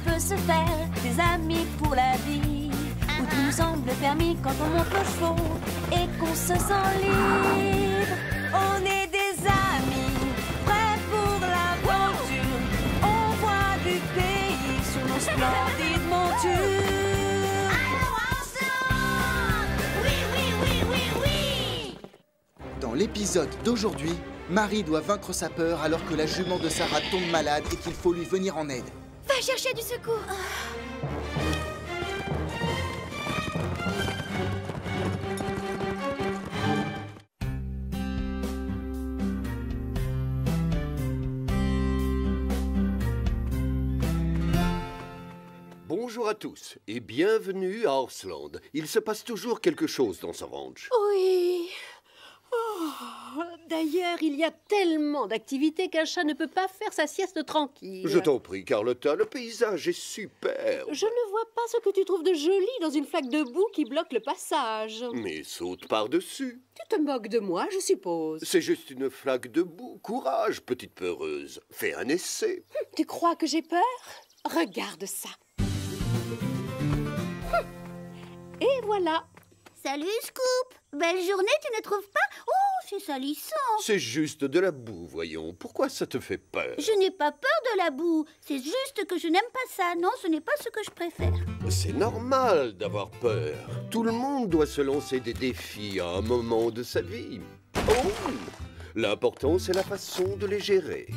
peut se faire des amis pour la vie, où tout nous semble permis quand on monte nos chevaux et qu'on se sent libre. On est des amis, prêts pour l'aventure. On voit du pays sur nos splendides montures. Alors ensemble! Oui, oui, oui, oui, oui! Dans l'épisode d'aujourd'hui, Marie doit vaincre sa peur alors que la jument de Sarah tombe malade et qu'il faut lui venir en aide. Va chercher du secours. Bonjour à tous et bienvenue à Horseland. Il se passe toujours quelque chose dans ce ranch. Oui. Oh, d'ailleurs, il y a tellement d'activités qu'un chat ne peut pas faire sa sieste tranquille. Je t'en prie, Carlotta, le paysage est super. Je ne vois pas ce que tu trouves de joli dans une flaque de boue qui bloque le passage. Mais saute par-dessus. Tu te moques de moi, je suppose. C'est juste une flaque de boue. Courage, petite peureuse. Fais un essai. Tu crois que j'ai peur? Regarde ça. Et voilà. Salut, Scoop. Belle journée, tu ne trouves pas? Oh, c'est salissant. C'est juste de la boue, voyons. Pourquoi ça te fait peur? Je n'ai pas peur de la boue. C'est juste que je n'aime pas ça. Non, ce n'est pas ce que je préfère. C'est normal d'avoir peur. Tout le monde doit se lancer des défis à un moment de sa vie. Oh! L'important, c'est la façon de les gérer.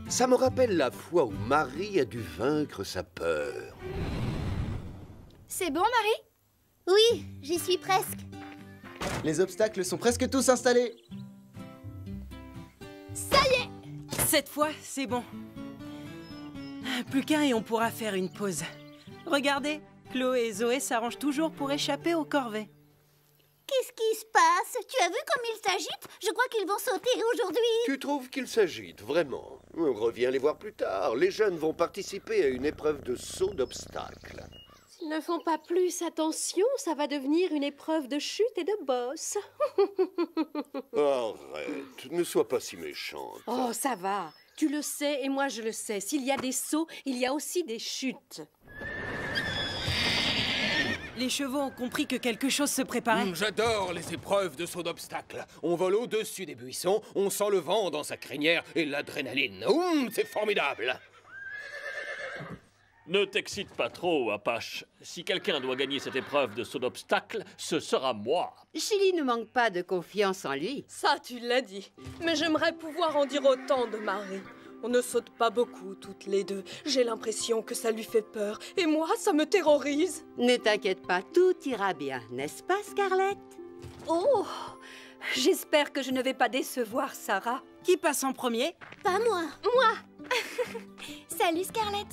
Ça me rappelle la fois où Marie a dû vaincre sa peur. C'est bon, Marie? Oui, j'y suis presque. Les obstacles sont presque tous installés. Ça y est! Cette fois, c'est bon. Plus qu'un et on pourra faire une pause. Regardez, Chloé et Zoé s'arrangent toujours pour échapper aux corvées. Qu'est-ce qui se passe? Tu as vu comme ils s'agitent? Je crois qu'ils vont sauter aujourd'hui. Tu trouves qu'ils s'agitent, vraiment? On revient les voir plus tard. Les jeunes vont participer à une épreuve de saut d'obstacles. S'ils ne font pas plus attention, ça va devenir une épreuve de chute et de bosse. Arrête, ne sois pas si méchante. Oh, ça va. Tu le sais et moi je le sais. S'il y a des sauts, il y a aussi des chutes. Les chevaux ont compris que quelque chose se préparait. J'adore les épreuves de saut d'obstacles. On vole au-dessus des buissons, on sent le vent dans sa crinière et l'adrénaline. C'est formidable! Ne t'excite pas trop, Apache. Si quelqu'un doit gagner cette épreuve de saut d'obstacle, ce sera moi. Chili ne manque pas de confiance en lui. Ça, tu l'as dit. Mais j'aimerais pouvoir en dire autant de Marie. On ne saute pas beaucoup, toutes les deux. J'ai l'impression que ça lui fait peur. Et moi, ça me terrorise. Ne t'inquiète pas, tout ira bien, n'est-ce pas, Scarlett? Oh, j'espère que je ne vais pas décevoir Sarah. Qui passe en premier? Pas moi. Moi. Salut, Scarlett.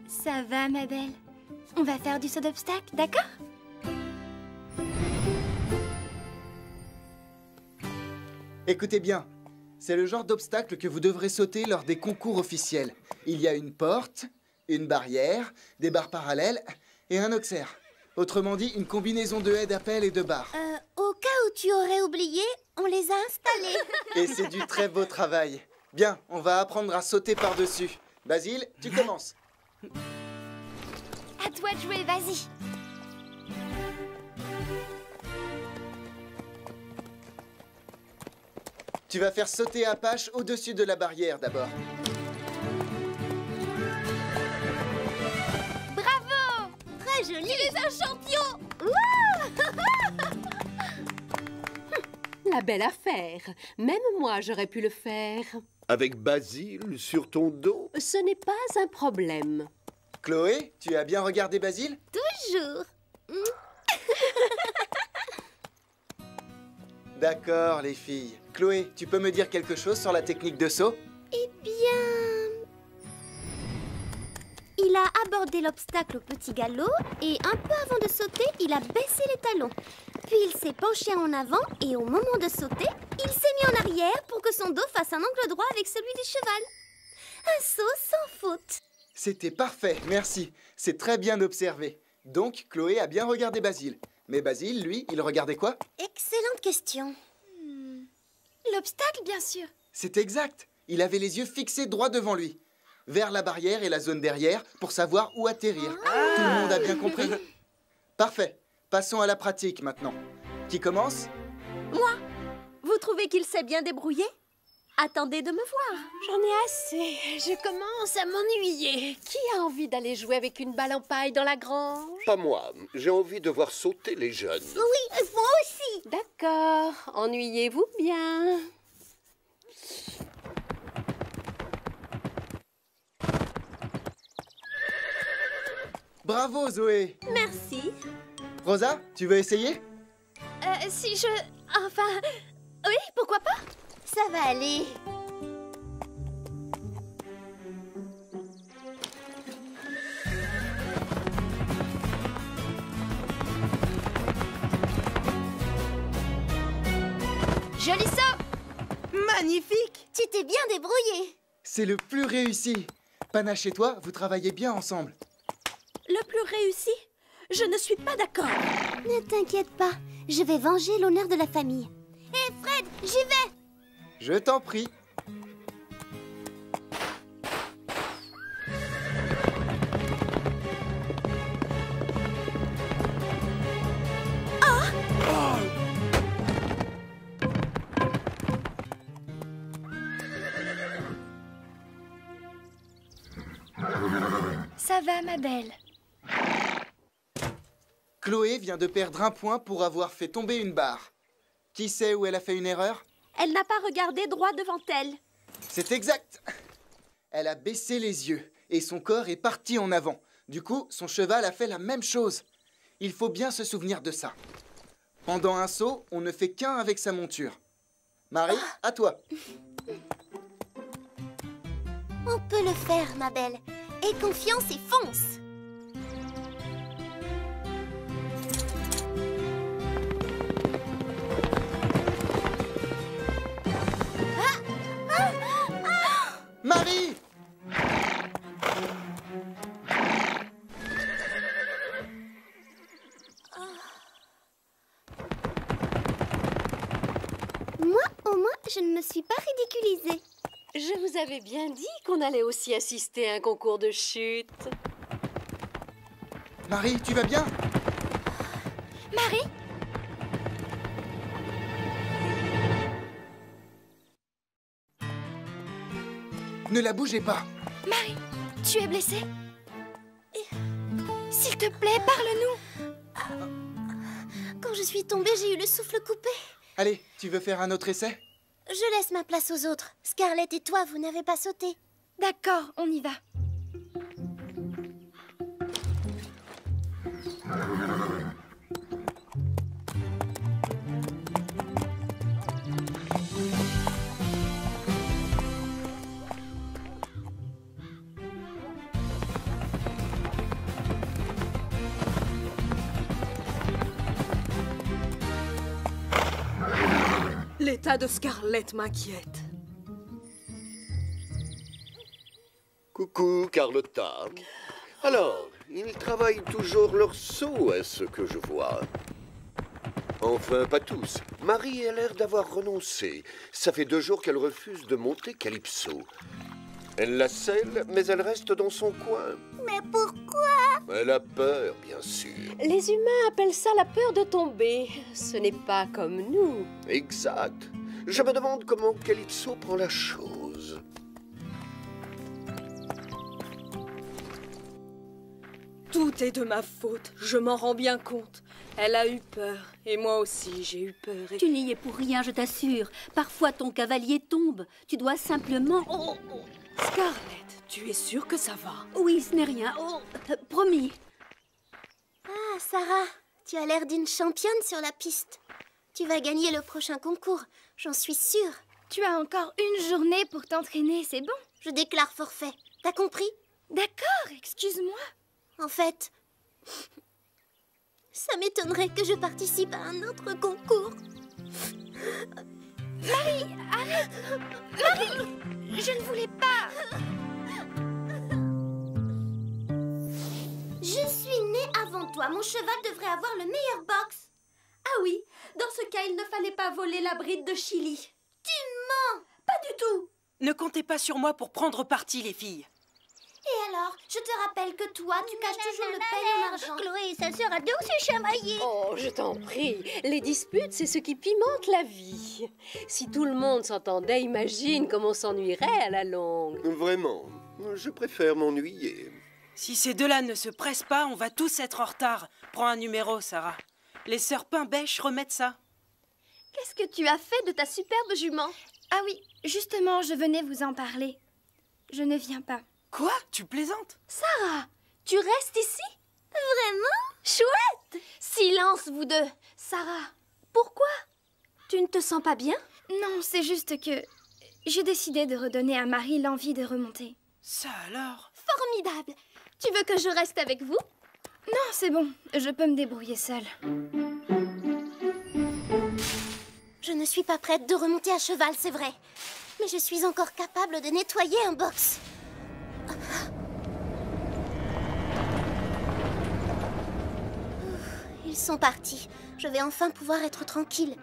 Ça va, ma belle? On va faire du saut d'obstacle, d'accord? Écoutez bien, c'est le genre d'obstacle que vous devrez sauter lors des concours officiels. Il y a une porte, une barrière, des barres parallèles et un auxerre. Autrement dit, une combinaison de haies d'appel et de barres. Au cas où tu aurais oublié, on les a installés. Et c'est du très beau travail. Bien, on va apprendre à sauter par-dessus. Basile, tu commences. À toi de jouer, vas-y. Tu vas faire sauter Apache au-dessus de la barrière d'abord. Bravo! Très joli. Tu es un champion. La belle affaire. Même moi, j'aurais pu le faire. Avec Basile sur ton dos? Ce n'est pas un problème. Chloé, tu as bien regardé Basile? Toujours. D'accord, les filles. Chloé, tu peux me dire quelque chose sur la technique de saut? Eh bien... Il a abordé l'obstacle au petit galop et un peu avant de sauter, il a baissé les talons. Puis il s'est penché en avant et au moment de sauter, il s'est mis en arrière pour que son dos fasse un angle droit avec celui du cheval. Un saut sans faute. C'était parfait, merci. C'est très bien observé. Donc, Chloé a bien regardé Basile. Mais Basile, lui, il regardait quoi? Excellente question. L'obstacle, bien sûr. C'est exact. Il avait les yeux fixés droit devant lui. vers la barrière et la zone derrière pour savoir où atterrir. Tout le monde a bien compris? Parfait. Passons à la pratique maintenant. Qui commence? Moi? Vous trouvez qu'il s'est bien débrouillé? Attendez de me voir. J'en ai assez. Je commence à m'ennuyer. Qui a envie d'aller jouer avec une balle en paille dans la grange? Pas moi. J'ai envie de voir sauter les jeunes. Oui, moi aussi. D'accord. Ennuyez-vous bien. Bravo, Zoé! Merci. Rosa, tu veux essayer? Si je... Enfin... Oui, pourquoi pas? Ça va aller. Joli saut! Magnifique! Tu t'es bien débrouillé. C'est le plus réussi. Panache et toi, vous travaillez bien ensemble. Le plus réussi? Je ne suis pas d'accord. Ne t'inquiète pas, je vais venger l'honneur de la famille. Hé Fred, j'y vais! Je t'en prie. Ça va, ma belle. Chloé vient de perdre un point pour avoir fait tomber une barre. Qui sait où elle a fait une erreur? Elle n'a pas regardé droit devant elle. C'est exact. Elle a baissé les yeux et son corps est parti en avant. Du coup, son cheval a fait la même chose. Il faut bien se souvenir de ça. Pendant un saut, on ne fait qu'un avec sa monture. Marie, à toi. On peut le faire, ma belle. Aie confiance et fonce! Marie! Moi, au moins, je ne me suis pas ridiculisée. Je vous avais bien dit qu'on allait aussi assister à un concours de chute. Marie, tu vas bien? Marie? Ne la bougez pas. Marie, tu es blessée? S'il te plaît, parle-nous. Quand je suis tombée, j'ai eu le souffle coupé. Allez, tu veux faire un autre essai? Je laisse ma place aux autres. Scarlett et toi, vous n'avez pas sauté. D'accord, on y va. L'état de Scarlett m'inquiète. Coucou, Carlotta. Alors, ils travaillent toujours leur saut, à ce que je vois. Enfin, pas tous. Marie a l'air d'avoir renoncé. Ça fait 2 jours qu'elle refuse de monter Calypso. Elle la scelle, mais elle reste dans son coin. Mais pourquoi? Elle a peur, bien sûr. Les humains appellent ça la peur de tomber. Ce n'est pas comme nous. Exact. Je me demande comment Calypso prend la chose. Tout est de ma faute, je m'en rends bien compte. Elle a eu peur, et moi aussi j'ai eu peur. Tu n'y es pour rien, je t'assure. Parfois ton cavalier tombe. Tu dois simplement... Oh, oh. Scarlett, tu es sûre que ça va? Oui, ce n'est rien. Oh, promis. Ah, Sarah, tu as l'air d'une championne sur la piste. Tu vas gagner le prochain concours, j'en suis sûre. Tu as encore une journée pour t'entraîner, c'est bon? Je déclare forfait. T'as compris? D'accord, excuse-moi. En fait, ça m'étonnerait que je participe à un autre concours. Marie, arrête! Marie, je ne voulais pas. Je suis née avant toi. Mon cheval devrait avoir le meilleur box. Ah oui, dans ce cas, il ne fallait pas voler la bride de Chili. Tu mens! Pas du tout. Ne comptez pas sur moi pour prendre parti, les filles. Et alors, je te rappelle que toi, tu caches toujours le pain en argent. Chloé et sa sœur adorent se chamailler. Oh, je t'en prie. Les disputes, c'est ce qui pimente la vie. Si tout le monde s'entendait, imagine comme on s'ennuierait à la longue. Vraiment, je préfère m'ennuyer. Si ces deux-là ne se pressent pas, on va tous être en retard. Prends un numéro, Sarah. Les sœurs Pain-Bêche remettent ça. Qu'est-ce que tu as fait de ta superbe jument? Ah oui, justement, je venais vous en parler. Je ne viens pas. Quoi? Tu plaisantes? Sarah, tu restes ici? Vraiment? Chouette! Silence, vous deux. Sarah, pourquoi? Tu ne te sens pas bien? Non, c'est juste que j'ai décidé de redonner à Marie l'envie de remonter. Ça alors? Formidable! Tu veux que je reste avec vous? Non, c'est bon. Je peux me débrouiller seule. Je ne suis pas prête de remonter à cheval, c'est vrai. Mais je suis encore capable de nettoyer un box. Ils sont partis. Je vais enfin pouvoir être tranquille.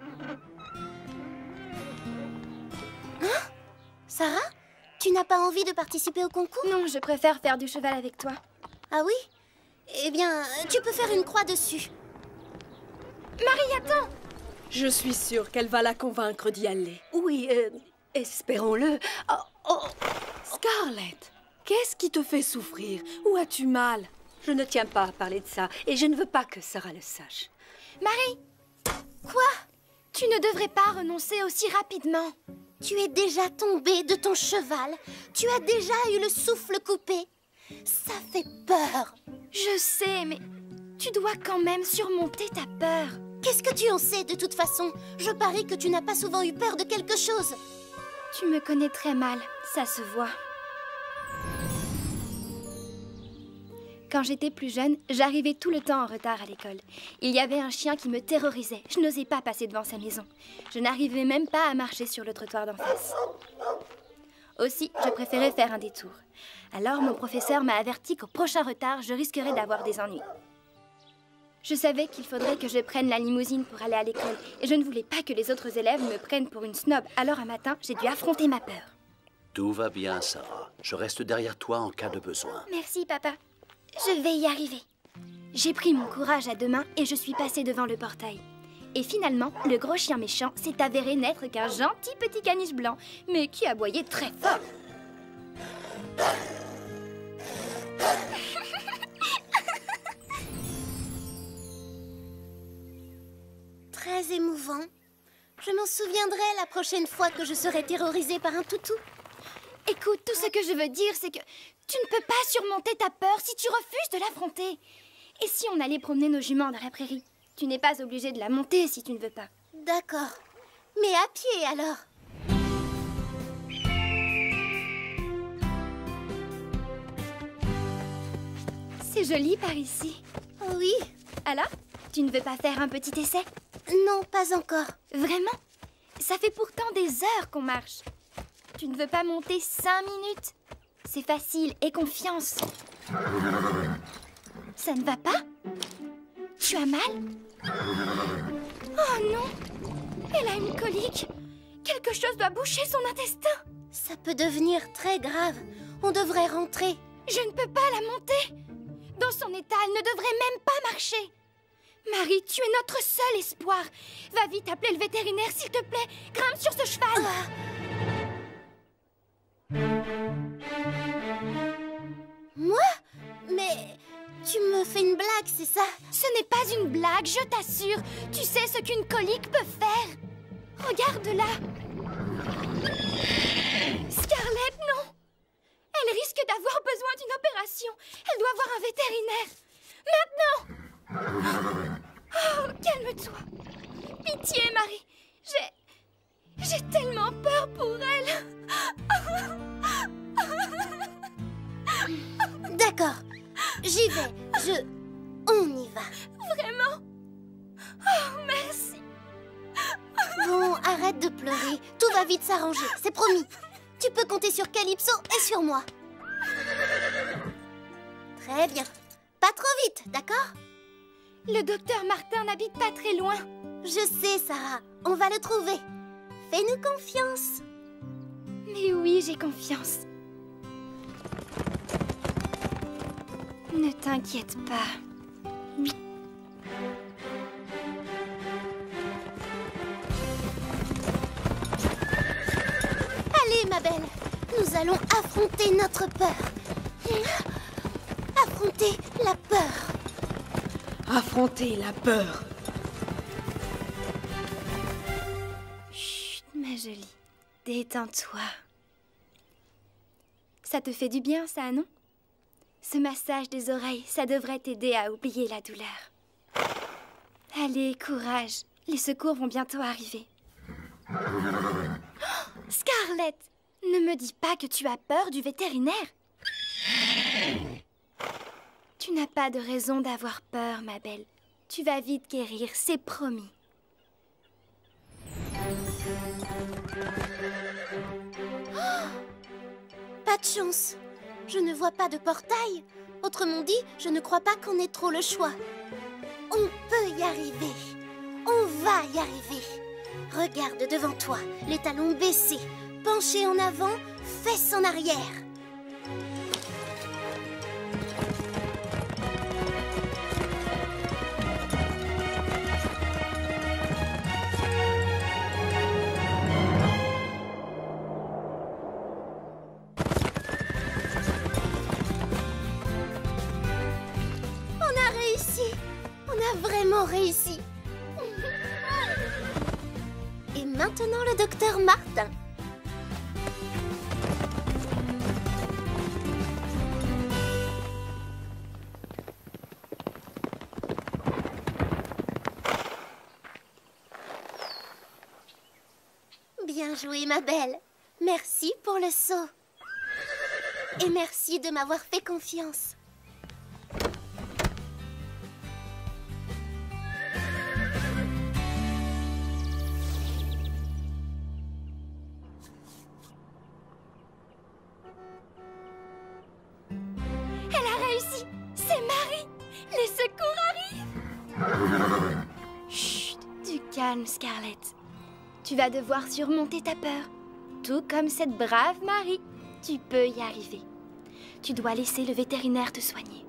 Hein? Sarah? Tu n'as pas envie de participer au concours? Non, je préfère faire du cheval avec toi. Ah oui? Eh bien, tu peux faire une croix dessus. Marie, attends! Je suis sûre qu'elle va la convaincre d'y aller. Oui, espérons-le. Scarlett, qu'est-ce qui te fait souffrir? Où as-tu mal? Je ne tiens pas à parler de ça et je ne veux pas que Sarah le sache. Marie! Quoi? Tu ne devrais pas renoncer aussi rapidement. Tu es déjà tombée de ton cheval. Tu as déjà eu le souffle coupé. Ça fait peur. Je sais, mais tu dois quand même surmonter ta peur. Qu'est-ce que tu en sais de toute façon? Je parie que tu n'as pas souvent eu peur de quelque chose. Tu me connais très mal, ça se voit. Quand j'étais plus jeune, j'arrivais tout le temps en retard à l'école. Il y avait un chien qui me terrorisait. Je n'osais pas passer devant sa maison. Je n'arrivais même pas à marcher sur le trottoir d'en face. Aussi, je préférais faire un détour. Alors, mon professeur m'a averti qu'au prochain retard, je risquerais d'avoir des ennuis. Je savais qu'il faudrait que je prenne la limousine pour aller à l'école. Et je ne voulais pas que les autres élèves me prennent pour une snob. Alors, un matin, j'ai dû affronter ma peur. Tout va bien, Sarah. Je reste derrière toi en cas de besoin. Merci, papa. Je vais y arriver. J'ai pris mon courage à deux mains et je suis passée devant le portail. Et finalement, le gros chien méchant s'est avéré n'être qu'un gentil petit caniche blanc, mais qui aboyait très fort. Très émouvant. Je m'en souviendrai la prochaine fois que je serai terrorisée par un toutou. Écoute, tout ce que je veux dire, c'est que tu ne peux pas surmonter ta peur si tu refuses de l'affronter. Et si on allait promener nos juments dans la prairie? Tu n'es pas obligé de la monter si tu ne veux pas. D'accord. Mais à pied, alors? C'est joli par ici. Oui. Alors, tu ne veux pas faire un petit essai? Non, pas encore. Vraiment? Ça fait pourtant des heures qu'on marche. Tu ne veux pas monter 5 minutes? C'est facile, aie confiance. Ça ne va pas? Tu as mal? Oh non! Elle a une colique. Quelque chose doit boucher son intestin. Ça peut devenir très grave. On devrait rentrer. Je ne peux pas la monter. Dans son état, elle ne devrait même pas marcher. Marie, tu es notre seul espoir. Va vite appeler le vétérinaire, s'il te plaît. Grimpe sur ce cheval. Moi? Mais tu me fais une blague, c'est ça? Ce n'est pas une blague, je t'assure. Tu sais ce qu'une colique peut faire. Regarde-la. Scarlett, non. Elle risque d'avoir besoin d'une opération. Elle doit voir un vétérinaire. Maintenant. Oh, calme-toi. Pitié, Marie. J'ai tellement peur pour elle. D'accord. J'y vais. On y va. Vraiment? Oh, merci. Bon, arrête de pleurer. Tout va vite s'arranger, c'est promis. Tu peux compter sur Calypso et sur moi. Très bien. Pas trop vite, d'accord? Le docteur Martin n'habite pas très loin. Je sais, Sarah. On va le trouver. Fais-nous confiance. Mais oui, j'ai confiance. Ne t'inquiète pas. Allez, ma belle, nous allons affronter notre peur. Affronter la peur. Affronter la peur. Chut, ma jolie. Détends-toi. Ça te fait du bien, ça, non? Ce massage des oreilles, ça devrait t'aider à oublier la douleur. Allez, courage. Les secours vont bientôt arriver. Scarlett, ne me dis pas que tu as peur du vétérinaire. Tu n'as pas de raison d'avoir peur, ma belle. Tu vas vite guérir, c'est promis. Pas de chance. Je ne vois pas de portail. Autrement dit, je ne crois pas qu'on ait trop le choix. On peut y arriver. On va y arriver. Regarde devant toi, les talons baissés, penchés en avant, fesses en arrière. Vraiment réussi. Et maintenant le docteur Martin. Bien joué, ma belle. Merci pour le saut. Et merci de m'avoir fait confiance. Calme, Scarlett. Tu vas devoir surmonter ta peur. Tout comme cette brave Marie. Tu peux y arriver. Tu dois laisser le vétérinaire te soigner.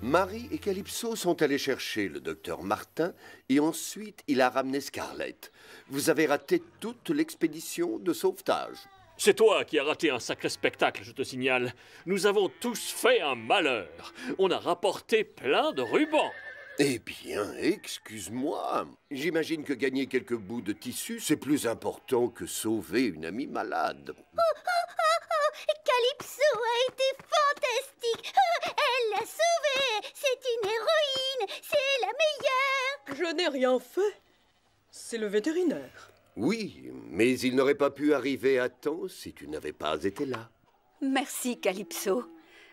Marie et Calypso sont allés chercher le docteur Martin et ensuite il a ramené Scarlett. Vous avez raté toute l'expédition de sauvetage. C'est toi qui as raté un sacré spectacle, je te signale. Nous avons tous fait un malheur. On a rapporté plein de rubans. Eh bien, excuse-moi. J'imagine que gagner quelques bouts de tissu, c'est plus important que sauver une amie malade. Calypso a été fantastique. Elle l'a sauvée. C'est une héroïne. C'est la meilleure. Je n'ai rien fait. C'est le vétérinaire. Oui, mais il n'aurait pas pu arriver à temps si tu n'avais pas été là. Merci, Calypso.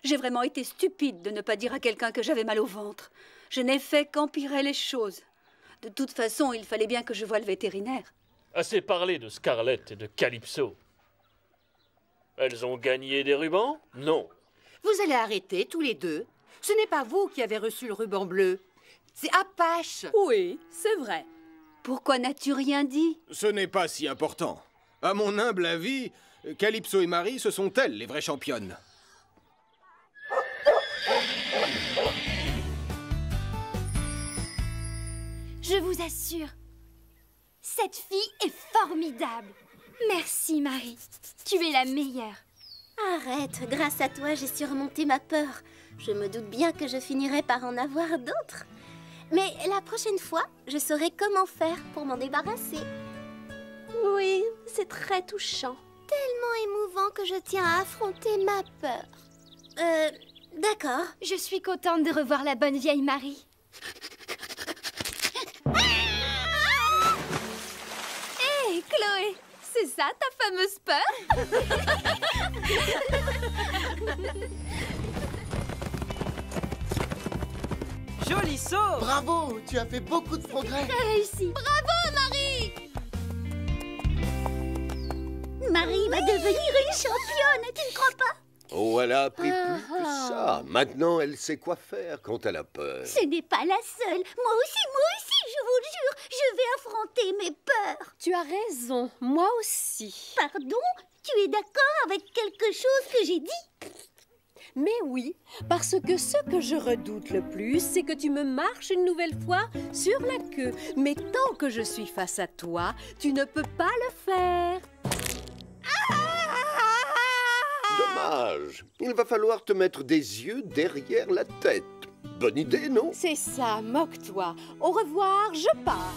J'ai vraiment été stupide de ne pas dire à quelqu'un que j'avais mal au ventre. Je n'ai fait qu'empirer les choses. De toute façon, il fallait bien que je voie le vétérinaire. Assez parlé de Scarlett et de Calypso. Elles ont gagné des rubans? Non. Vous allez arrêter tous les deux. Ce n'est pas vous qui avez reçu le ruban bleu. C'est Apache. Oui, c'est vrai. Pourquoi n'as-tu rien dit? Ce n'est pas si important. À mon humble avis, Calypso et Marie, ce sont elles les vraies championnes. Je vous assure, cette fille est formidable. Merci, Marie. Tu es la meilleure. Arrête, grâce à toi, j'ai surmonté ma peur. Je me doute bien que je finirai par en avoir d'autres. Mais la prochaine fois, je saurai comment faire pour m'en débarrasser. Oui, c'est très touchant. Tellement émouvant que je tiens à affronter ma peur. D'accord. Je suis contente de revoir la bonne vieille Marie. Hé, Chloé, c'est ça ta fameuse peur? Joli saut! Bravo! Tu as fait beaucoup de progrès! T'as réussi! Bravo, Marie! Marie va devenir une championne, tu ne crois pas? Oh, elle a appris plus que ça. Maintenant, elle sait quoi faire quand elle a peur. Ce n'est pas la seule. Moi aussi, je vous jure, je vais affronter mes peurs. Tu as raison, moi aussi. Pardon? Tu es d'accord avec quelque chose que j'ai dit? Mais oui, parce que ce que je redoute le plus, c'est que tu me marches une nouvelle fois sur la queue. Mais tant que je suis face à toi, tu ne peux pas le faire. Dommage. Il va falloir te mettre des yeux derrière la tête. Bonne idée, non? C'est ça, moque-toi. Au revoir, je pars.